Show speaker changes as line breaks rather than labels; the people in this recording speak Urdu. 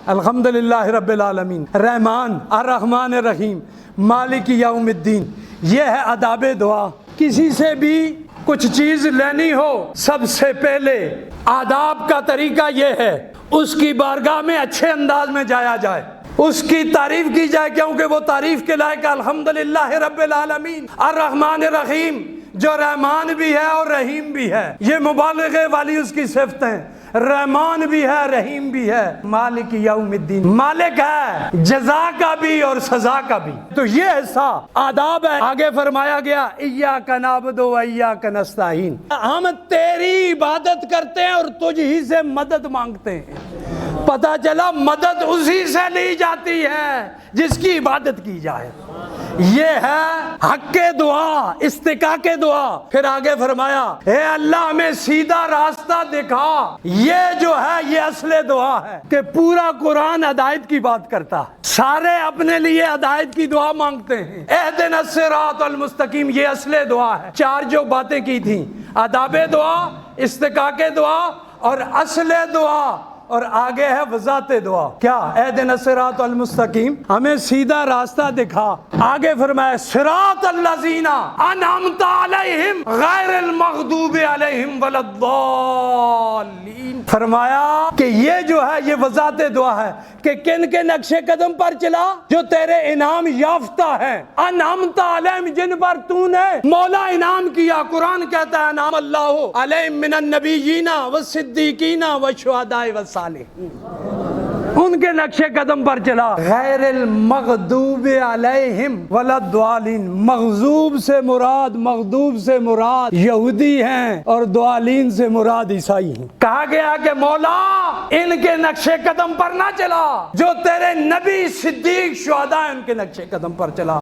الحمدللہ رب العالمین، رحمان الرحمن الرحیم، مالک یوم الدین۔ یہ ہے آداب دعا۔ کسی سے بھی کچھ چیز لینی ہو، سب سے پہلے آداب کا طریقہ یہ ہے، اس کی بارگاہ میں اچھے انداز میں جایا جائے، اس کی تعریف کی جائے، کیونکہ وہ تعریف کے لائق ہے۔ الحمدللہ رب العالمین الرحمن الرحیم، جو رحمان بھی ہے اور رحیم بھی ہے، یہ مبالغے والی اس کی صفتیں، رحمان بھی ہے رحیم بھی ہے، مالک یوم الدین، مالک ہے جزا کا بھی اور سزا کا بھی۔ تو یہ ایسا آداب ہے۔ آگے فرمایا گیا ایاک نعبد و ایاک نستعین، ہم تیری عبادت کرتے ہیں اور تجھ ہی سے مدد مانگتے ہیں۔ پتہ چلا مدد اسی سے لی جاتی ہے جس کی عبادت کی جائے۔ یہ ہے حق دعا، استحقاق دعا۔ پھر آگے فرمایا اے اللہ ہمیں سیدھا راستہ دکھا۔ یہ جو ہے یہ اصل دعا ہے کہ پورا قرآن ہدایت کی بات کرتا ہے، سارے اپنے لیے ہدایت کی دعا مانگتے ہیں۔ اہدنا الصراط المستقیم، یہ اصل دعا ہے۔ چار جو باتیں کی تھیں، آداب دعا، استحقاق دعا اور اصل دعا، اور آگے ہے وضاحت دعا۔ کیا؟ اہدنا الصراط المستقیم، ہمیں سیدھا راستہ دکھا۔ آگے فرمایا صراط الذین انعمت علیہم غیر المغضوب علیہم ولا الضالین۔ فرمایا کہ یہ جو ہے یہ وضاحت دعا ہے کہ کن کے نقش قدم پر چلا جو تیرے انعام یافتہ ہیں، انعمت علیہم، جن پر تو نے مولا انعام کیا۔ قرآن کہتا ہے انعم اللہ علیہم من النبیین والصدیقین والشہداء والصالحین، ان کے نقش قدم پر چلا۔ غیر المغضوب علیہم ولا الضالین، مغضوب سے مراد، مغضوب سے مراد یہودی ہیں اور ضالین سے مراد عیسائی ہیں۔ کہا گیا کہ مولا ان کے نقش قدم پر نہ چلا، جو تیرے نبی صدیق شہداء ان کے نقش قدم پر چلا۔